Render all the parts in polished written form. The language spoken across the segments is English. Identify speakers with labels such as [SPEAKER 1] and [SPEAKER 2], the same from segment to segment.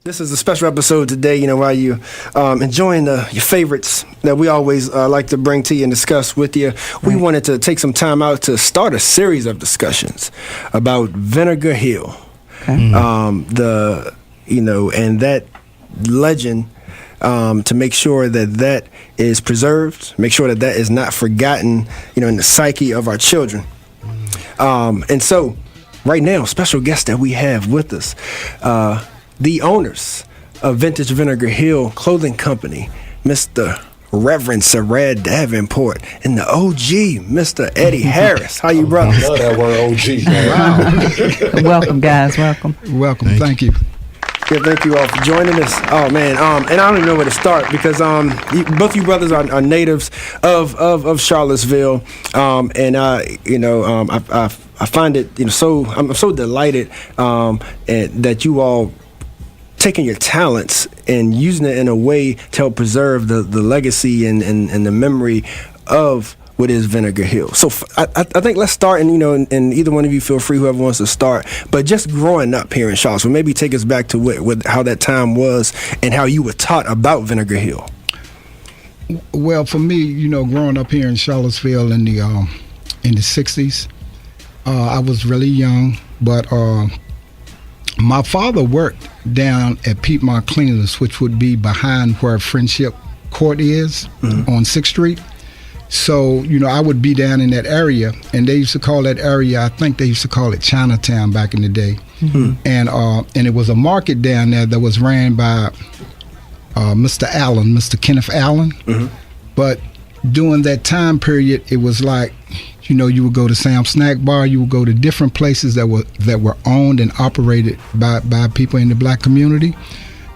[SPEAKER 1] This is a special episode today, while you enjoying your favorites that we always like to bring to you and discuss with you. We wanted to take some time out to start a series of discussions about Vinegar Hill. Okay. And that legend, to make sure that is preserved, make sure that is not forgotten, in the psyche of our children. And so, right now, special guest that we have with us, the owners of Vintage Vinegar Hill Clothing Company, Mr. Reverend Sarad Davenport, and the OG, Mr. Eddie Harris. How you, brother?
[SPEAKER 2] I love that word OG.
[SPEAKER 3] Wow. Welcome, guys. Welcome.
[SPEAKER 4] Thank you.
[SPEAKER 1] Yeah, thank you all for joining us. Oh man, and I don't even know where to start because both you brothers are natives of Charlottesville, and I find it I'm so delighted that you all taking your talents and using it in a way to help preserve the legacy and the memory of what is Vinegar Hill. So I think let's start, and either one of you feel free, whoever wants to start. But just growing up here in Charlottesville, maybe take us back to how that time was and how you were taught about Vinegar Hill.
[SPEAKER 4] Well, for me, growing up here in Charlottesville in the 60s, I was really young, but my father worked down at Piedmont Cleaners, which would be behind where Friendship Court is on 6th Street. So, I would be down in that area, and they used to call that area, I think they used to call it Chinatown back in the day. Mm-hmm. And it was a market down there that was ran by Mr. Kenneth Allen. Mm-hmm. But during that time period, it was like, you would go to Sam's Snack Bar, you would go to different places that were owned and operated by people in the black community.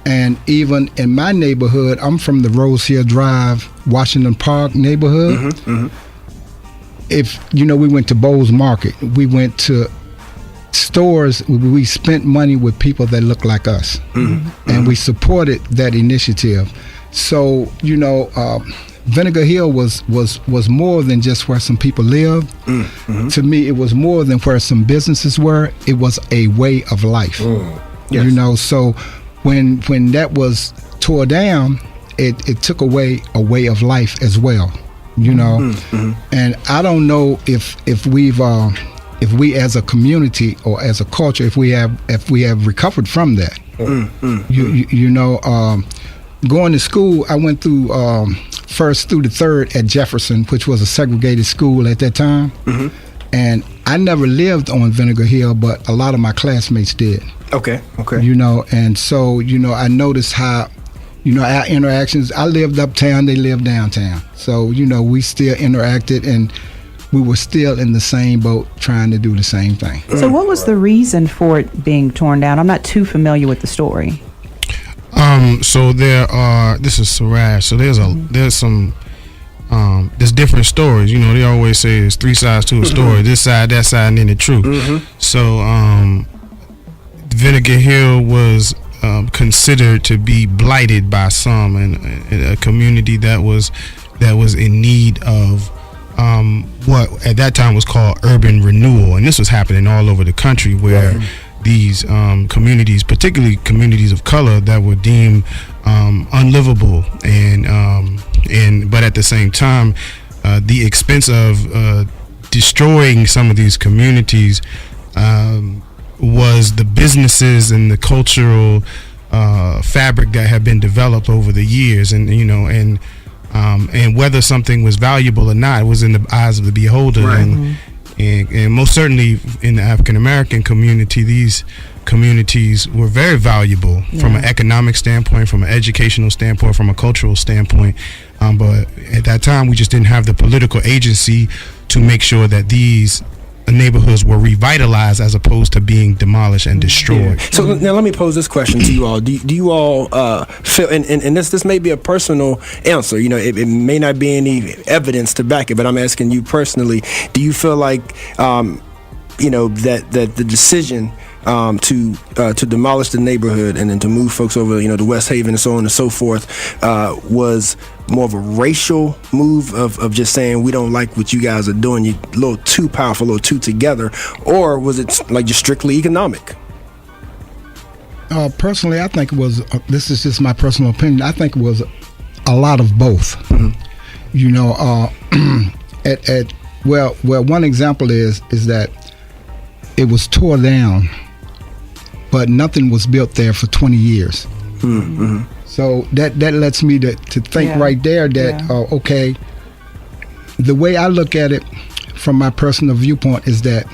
[SPEAKER 4] And even in my neighborhood, I'm from the Rose Hill Drive, Washington Park neighborhood. Mm-hmm, mm-hmm. If, we went to Bowles Market, we went to stores, we spent money with people that looked like us. Mm-hmm, and we supported that initiative. So, Vinegar Hill was more than just where some people lived. Mm-hmm. To me, it was more than where some businesses were. It was a way of life. Yes. So when that was tore down, it took away a way of life as well. Mm-hmm. And I don't know if we as a community or as a culture, if we have recovered from that. Mm-hmm. Going to school, I went through first through the third at Jefferson, which was a segregated school at that time. Mm-hmm. And I never lived on Vinegar Hill, but a lot of my classmates did.
[SPEAKER 1] Okay.
[SPEAKER 4] And so, I noticed how, our interactions, I lived uptown, they lived downtown. So, we still interacted and we were still in the same boat trying to do the same thing.
[SPEAKER 3] So what was the reason for it being torn down? I'm not too familiar with the story.
[SPEAKER 5] So there are, this is Saraj, so there's some there's different stories. They always say there's three sides to a story, this side, that side, and then the truth. Mm-hmm. So Vinegar Hill was considered to be blighted by some, and a community that was in need of what at that time was called urban renewal, and this was happening all over the country where these communities, particularly communities of color, that were deemed unlivable, and but at the same time, the expense of destroying some of these communities was the businesses and the cultural fabric that had been developed over the years, and whether something was valuable or not, it was in the eyes of the beholder. Right. And most certainly in the African American community, these communities were very valuable from an economic standpoint, from an educational standpoint, from a cultural standpoint. But at that time, we just didn't have the political agency to make sure that these neighborhoods were revitalized as opposed to being demolished and destroyed.
[SPEAKER 1] Yeah. So now let me pose this question to you all. Do you all feel, and this may be a personal answer, it may not be any evidence to back it, but I'm asking you personally, do you feel like, that the decision to demolish the neighborhood and then to move folks over, to West Haven and so on and so forth, was more of a racial move of just saying we don't like what you guys are doing, you're a little too powerful, a little too together, or was it like just strictly economic?
[SPEAKER 4] Personally, I think it was. This is just my personal opinion. I think it was a lot of both. You know, one example is that it was tore down, but nothing was built there for 20 years. So that lets me to think right there that okay, the way I look at it from my personal viewpoint is that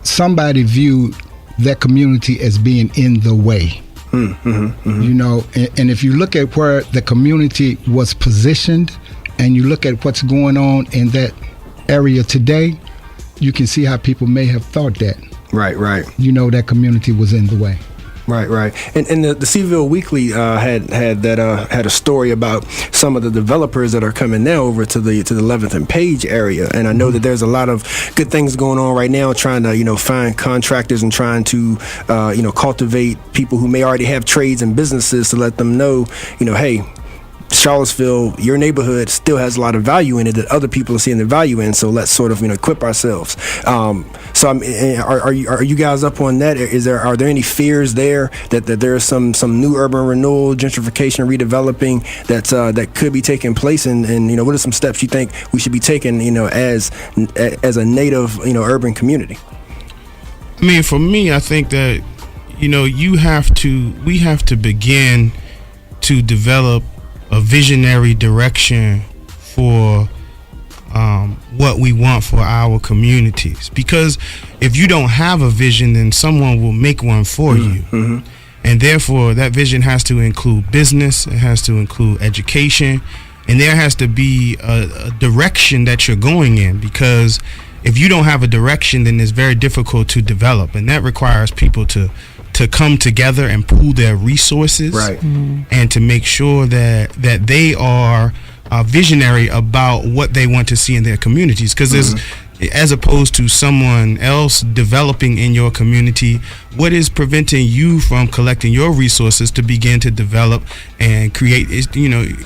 [SPEAKER 4] somebody viewed that community as being in the way. You know, and if you look at where the community was positioned and you look at what's going on in that area today, you can see how people may have thought that.
[SPEAKER 1] Right.
[SPEAKER 4] You know, that community was in the way.
[SPEAKER 1] Right. And the Seaville Weekly had a story about some of the developers that are coming now over to the 11th and Page area, and I know that there's a lot of good things going on right now, trying to find contractors and trying to cultivate people who may already have trades and businesses to let them know, hey, Charlottesville, your neighborhood still has a lot of value in it that other people are seeing the value in. So let's sort of equip ourselves. Are you guys up on that? Are there any fears there that there's some new urban renewal, gentrification, redeveloping that could be taking place? And what are some steps you think we should be taking as a native urban community?
[SPEAKER 5] I mean, for me, I think that we have to begin to develop a visionary direction for what we want for our communities. Because if you don't have a vision, then someone will make one for you. And therefore, that vision has to include business, it has to include education, and there has to be a direction that you're going in. Because if you don't have a direction, then it's very difficult to develop, and that requires people to come together and pool their resources, and to make sure that they are visionary about what they want to see in their communities. Because as opposed to someone else developing in your community, what is preventing you from collecting your resources to begin to develop and create?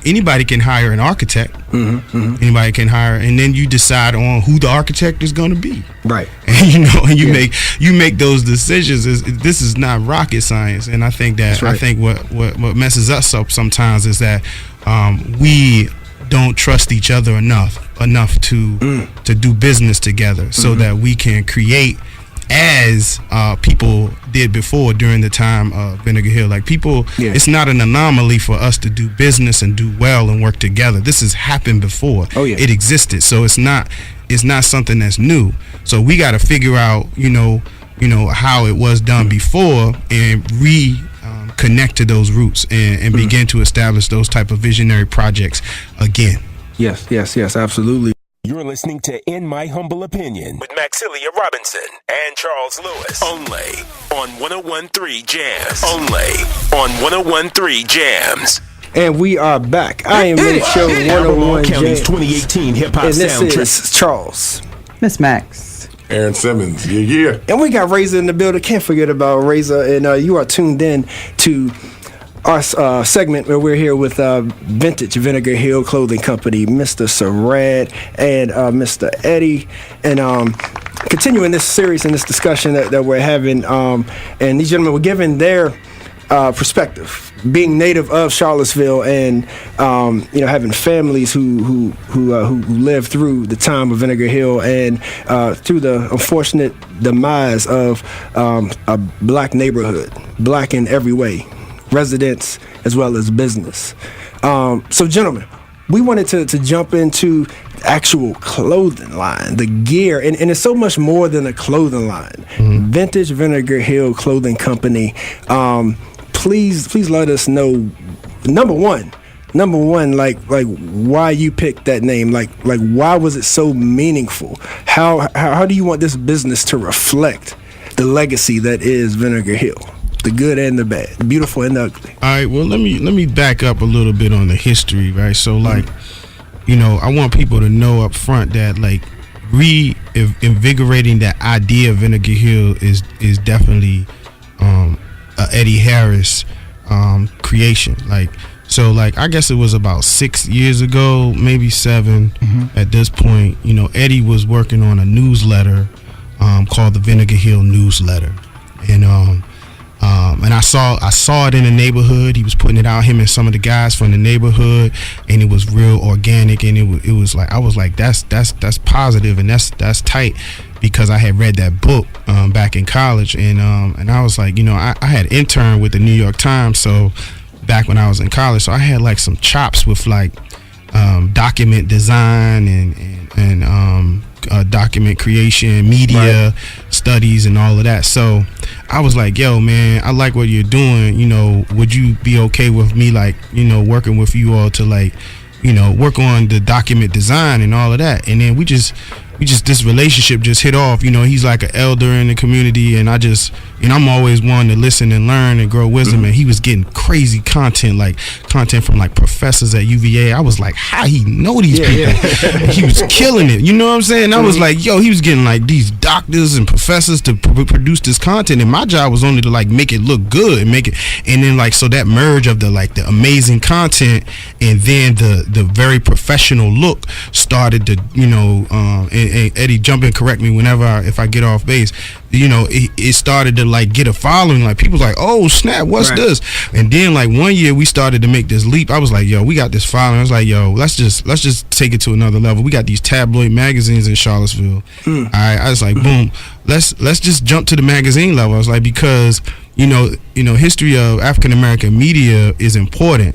[SPEAKER 5] Anybody can hire an architect. Anybody can hire, and then you decide on who the architect is going to be. Right. And you make those decisions. This is not rocket science. And I think that what messes us up sometimes is that we don't trust each other enough to do business together, so that we can create as people did before during the time of Vinegar Hill. Like it's not an anomaly for us to do business and do well and work together. This has happened before. It existed, so it's not something that's new. So we got to figure out how it was done before and connect to those roots and begin to establish those type of visionary projects again. Yes,
[SPEAKER 1] absolutely.
[SPEAKER 6] You're listening to In My Humble Opinion with Maxilia Robinson and Charles Lewis. Only on 101.3 Jams.
[SPEAKER 1] And we are back. I am in show 101
[SPEAKER 6] County's 2018 hip hop soundtrack.
[SPEAKER 1] And this is Charles,
[SPEAKER 3] Miss Max,
[SPEAKER 2] Aaron Simmons, yeah.
[SPEAKER 1] And we got Razor in the building. Can't forget about Razor. And you are tuned in to our segment where we're here with Vintage Vinegar Hill Clothing Company, Mr. Sarad and Mr. Eddie. And continuing this series and this discussion that we're having, and these gentlemen were giving their perspective, being native of Charlottesville, and having families who lived through the time of Vinegar Hill and through the unfortunate demise of a black neighborhood, black in every way, residents as well as business. So, gentlemen, we wanted to jump into the actual clothing line, the gear, and it's so much more than a clothing line. Vintage Vinegar Hill Clothing Company. Please let us know, number one, like why you picked that name, like why was it so meaningful? How do you want this business to reflect the legacy that is Vinegar Hill, the good and the bad, the beautiful and the ugly?
[SPEAKER 5] All right, well, let me back up a little bit on the history, right? So I want people to know up front that reinvigorating that idea of Vinegar Hill is definitely Eddie Harris creation. I guess it was about 6 years ago, maybe 7 at this point. Eddie was working on a newsletter called the Vinegar Hill Newsletter, and And I saw it in the neighborhood. He was putting it out, him and some of the guys from the neighborhood, and it was real organic. And it was like, I was like, that's positive, and that's tight, because I had read that book back in college, and I was like, I had interned with the New York Times, so back when I was in college, so I had like some chops with like document design and document creation, media studies, and all of that. So I was like, yo, man, I like what you're doing. Would you be okay with me, like, working with you all to, like, work on the document design and all of that? And then we just this relationship just hit off. He's like an elder in the community, and I'm always one to listen and learn and grow wisdom. And he was getting crazy content from like professors at UVA. I was like, how he know these people? Yeah. He was killing it. You know what I'm saying? I was like, yo, he was getting like these doctors and professors to produce this content, and my job was only to like make it look good and make it. And then like, so that merge of the amazing content and then the very professional look started to, and Eddie, jump in, correct me if I get off base. It started to like get a following. Like, people's like, oh snap, what's this? And then like one year we started to make this leap. I was like, yo, we got this following. I was like, yo, let's just take it to another level. We got these tabloid magazines in Charlottesville. All right, I was like, boom, let's just jump to the magazine level. I was like, because history of African American media is important.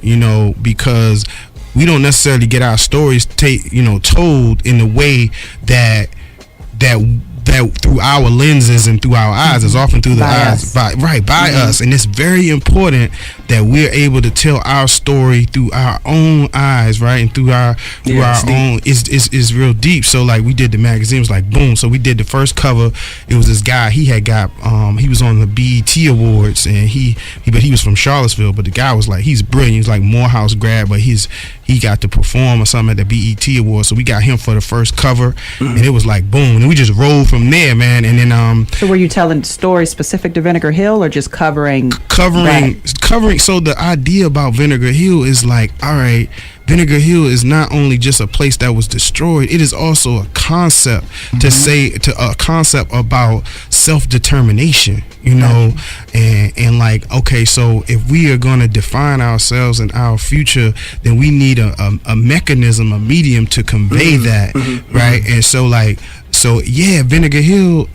[SPEAKER 5] Because we don't necessarily get our stories told in the way that through our lenses and through our eyes. Is often through the eyes by us. And it's very important that we're able to tell our story through our own eyes, right? And through our own is real deep. So like, we did the magazine, it was like boom. So we did the first cover. It was this guy, he was on the BET Awards, and he was from Charlottesville, but the guy was like, he's brilliant. He's like Morehouse grad, but he got to perform or something at the BET Awards. So we got him for the first cover, and it was like boom, and we just rolled from there, man. And then
[SPEAKER 3] so were you telling stories specific to Vinegar Hill, or just covering?
[SPEAKER 5] So the idea about Vinegar Hill is like, all right, Vinegar Hill is not only just a place that was destroyed, it is also a concept a concept about self-determination, and like, okay, so if we are going to define ourselves and our future, then we need a mechanism, a medium to convey that, right? And so Vinegar Hill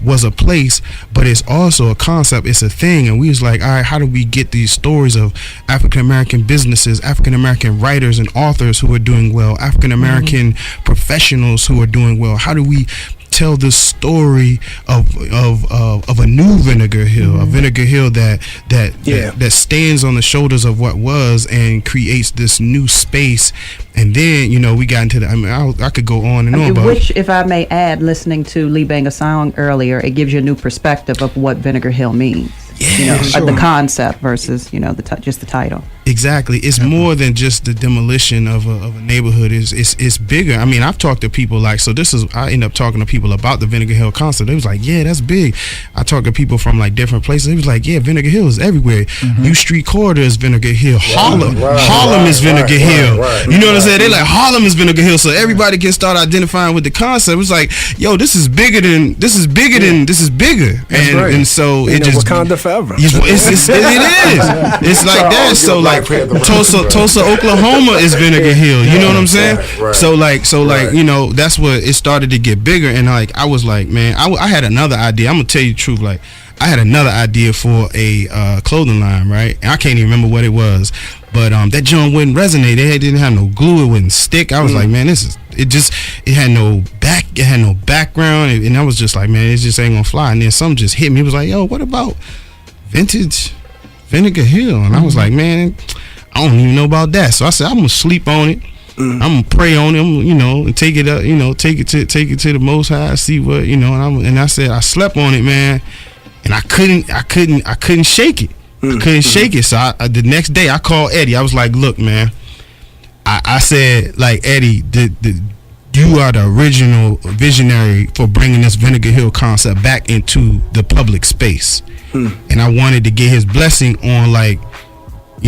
[SPEAKER 5] was a place, but it's also a concept. It's a thing. And we was like, all right, how do we get these stories of African American businesses, African American writers and authors who are doing well, African American professionals who are doing well? How do we tell the story of a new Vinegar Hill, a Vinegar Hill that stands on the shoulders of what was and creates this new space? And then, we got into I could go on and on about
[SPEAKER 3] which, if I may add, listening to Lee Bang a song earlier, it gives you a new perspective of what Vinegar Hill means. The concept versus just the title.
[SPEAKER 5] Exactly. It's more than just the demolition of a neighborhood. It's bigger. I mean, I've talked to people like, I end up talking to people about the Vinegar Hill concept. They was like, yeah, that's big. I talked to people from like different places. They was like, yeah, Vinegar Hill is everywhere. U Street Corridor is Vinegar Hill. Harlem is Vinegar Hill. You know what I'm saying? They like, Harlem is Vinegar Hill. So everybody can start identifying with the concept. It's like, yo, this is bigger. And so it just
[SPEAKER 1] Wakanda forever.
[SPEAKER 5] It is. It's like that. So like Tulsa, Oklahoma is Vinegar Hill. You know what I'm saying? Right. So that's what it started to get bigger. And like, I was like, man, I had another idea. I'm gonna tell you the truth. Like, I had another idea for a clothing line, right? And I can't even remember what it was. But that joint wouldn't resonate. It didn't have no glue. It wouldn't stick. I was like, man, it had no background. And I was just like, man, it just ain't gonna fly. And then something just hit me. It was like, yo, what about vintage Vinegar Hill? And I was like, man, I don't even know about that. So I said, I'm gonna sleep on it. I'm gonna pray on it, and take it up, take it to the Most High, see what, and I said, I slept on it, man, and I couldn't shake it. I couldn't shake it. So the next day I called Eddie. I was like, look, man, I said, like, Eddie, you are the original visionary for bringing this Vinegar Hill concept back into the public space. And I wanted to get his blessing on, like,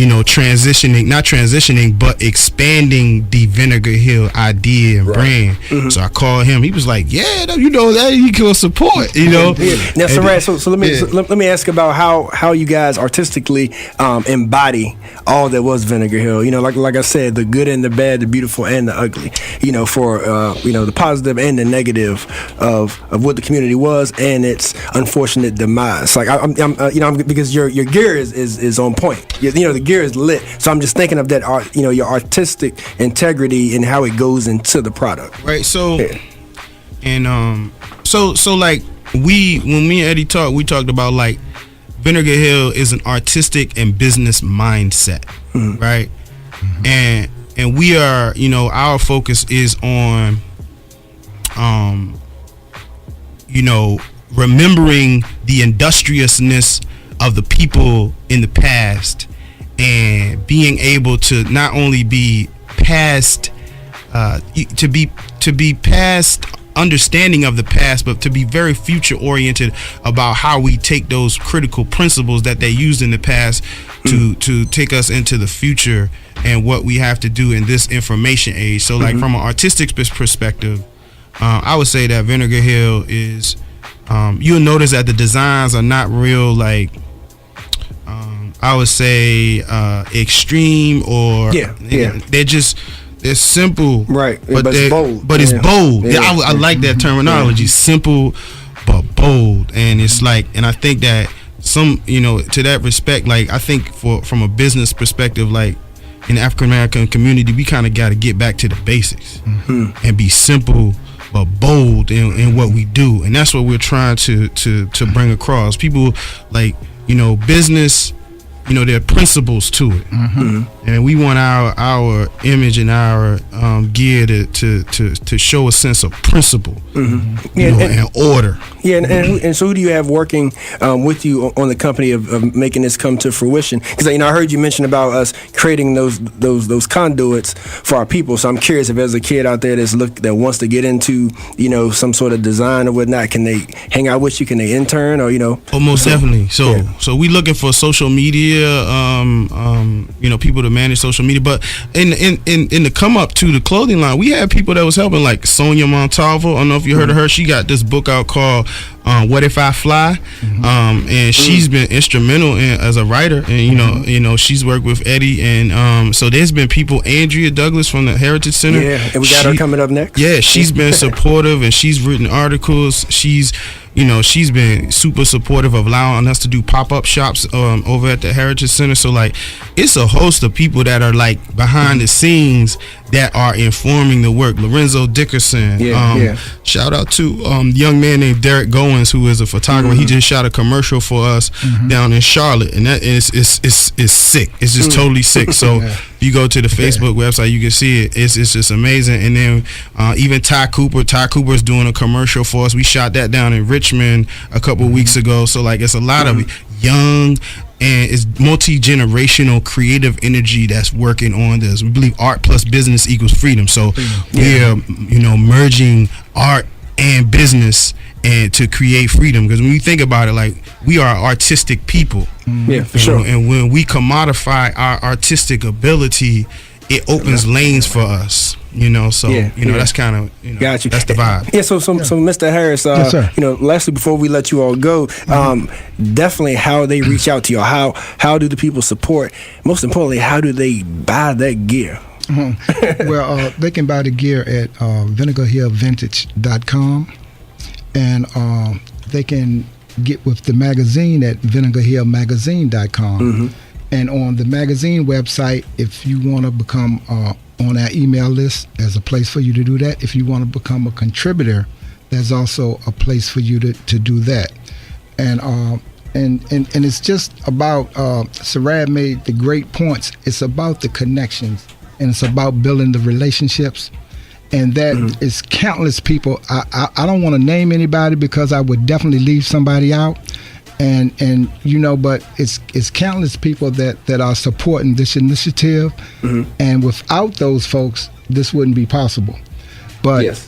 [SPEAKER 5] not transitioning, but expanding the Vinegar Hill idea and brand. So I called him. He was like, "Yeah, that he can support."
[SPEAKER 1] Now, so let me ask about how you guys artistically embody all that was Vinegar Hill. Like I said, the good and the bad, the beautiful and the ugly. For the positive and the negative of what the community was and its unfortunate demise. Like I'm because your gear is on point. The gear is lit. So I'm just thinking of that your artistic integrity and how it goes into the product.
[SPEAKER 5] Right. So and so like when me and Eddie talked, we talked about like Vinegar Hill is an artistic and business mindset, right? And we are, our focus is on remembering the industriousness of the people in the past and being able to not only be past to be past understanding of the past, but to be very future oriented about how we take those critical principles that they used in the past to take us into the future and what we have to do in this information age. So like from an artistic perspective, I would say that Vinegar Hill is you'll notice that the designs are not real like I would say extreme or they're simple,
[SPEAKER 1] right?
[SPEAKER 5] But
[SPEAKER 1] it's bold.
[SPEAKER 5] But it's bold. I like that terminology. Simple but bold, and it's like, and I think that some, to that respect, like I think from a business perspective, like in the African American community, we kind of got to get back to the basics and be simple but bold in what we do, and that's what we're trying to bring across. People like business. There are principles to it, and we want our image and our gear to show a sense of principle, and order.
[SPEAKER 1] Yeah, and so who do you have working with you on the company of making this come to fruition? Because I heard you mention about us creating those conduits for our people. So I'm curious if there's a kid out there that wants to get into some sort of design or whatnot. Can they hang out with you? Can they intern or
[SPEAKER 5] Oh, most definitely. So we looking for social media. People to manage social media, but in the come up to the clothing line, we had people that was helping, like Sonia Montalvo. I don't know if you heard of her. She got this book out called What If I Fly, and she's been instrumental as a writer, and she's worked with Eddie, and so there's been people. Andrea Douglas from the Heritage Center,
[SPEAKER 1] and we got her coming up next.
[SPEAKER 5] Yeah, she's been supportive, and she's written articles. She's been super supportive of allowing us to do pop-up shops over at the Heritage Center. So like, it's a host of people that are like behind the scenes that are informing the work. Lorenzo Dickerson, shout out to young man named Derek Goins, who is a photographer. He just shot a commercial for us down in Charlotte, and that is sick. It's just totally sick. So if you go to the Facebook website, you can see it. It's just amazing. And then even Ty Cooper's doing a commercial for us. We shot that down in Richmond a couple weeks ago. So like, it's a lot of young and it's multi-generational creative energy that's working on this. We believe art plus business equals freedom. So we're merging art and business and to create freedom, because when you think about it, like, we are artistic people,
[SPEAKER 1] for sure.
[SPEAKER 5] And when we commodify our artistic ability, it opens lanes for us, so that's kind of
[SPEAKER 1] got you.
[SPEAKER 5] That's the vibe.
[SPEAKER 1] Yeah, so Mr. Harris,
[SPEAKER 4] yes, sir.
[SPEAKER 1] Lastly, before we let you all go, definitely how they reach out to you, how do the people support? Most importantly, how do they buy that gear?
[SPEAKER 4] Well, they can buy the gear at vinegarhillvintage.com, and they can get with the magazine at vinegarhillmagazine.com. And on the magazine website, if you want to become on our email list, there's a place for you to do that. If you want to become a contributor, there's also a place for you to do that. And it's just about, Sarad made the great points. It's about the connections, and it's about building the relationships. And that is countless people. I don't want to name anybody because I would definitely leave somebody out. But it's countless people that are supporting this initiative, and without those folks, this wouldn't be possible. But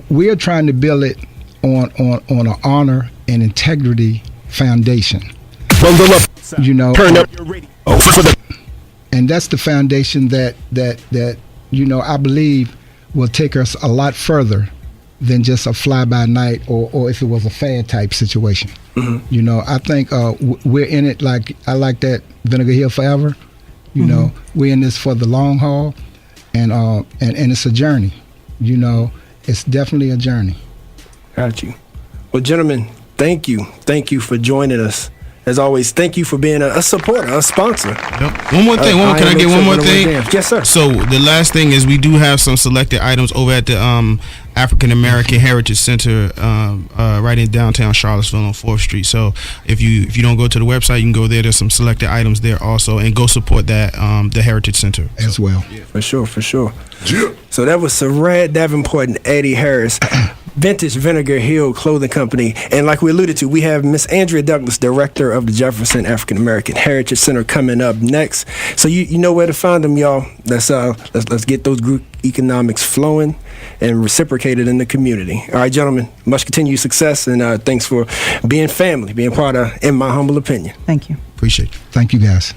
[SPEAKER 4] we're trying to build it on an honor and integrity foundation.
[SPEAKER 6] Turn up your radio.
[SPEAKER 4] and that's the foundation that I believe will take us a lot further than just a fly-by-night or if it was a fad type situation. I think we're in it like I like that Vinegar Hill forever. We're in this for the long haul, and it's a journey. It's definitely a journey.
[SPEAKER 1] Got you. Well, gentlemen, thank you for joining us. As always, thank you for being a supporter, a sponsor.
[SPEAKER 5] Yep. One more thing. Can I get one more thing?
[SPEAKER 1] Yes, sir.
[SPEAKER 5] So the last thing is we do have some selected items over at the African American Heritage Center right in downtown Charlottesville on 4th Street. So if you don't go to the website, you can go there. There's some selected items there also, and go support that the Heritage Center
[SPEAKER 4] as well.
[SPEAKER 1] Yeah. For sure. Yeah. So that was Sarad Davenport and Eddie Harris. Vintage Vinegar Hill Clothing Company. And like we alluded to, we have Miss Andrea Douglas, Director of the Jefferson African American Heritage Center, coming up next. So you know where to find them, y'all. Let's get those group economics flowing and reciprocated in the community. All right, gentlemen, much continued success, and thanks for being family, being part of In My Humble Opinion.
[SPEAKER 3] Thank you.
[SPEAKER 4] Appreciate it. Thank you, guys.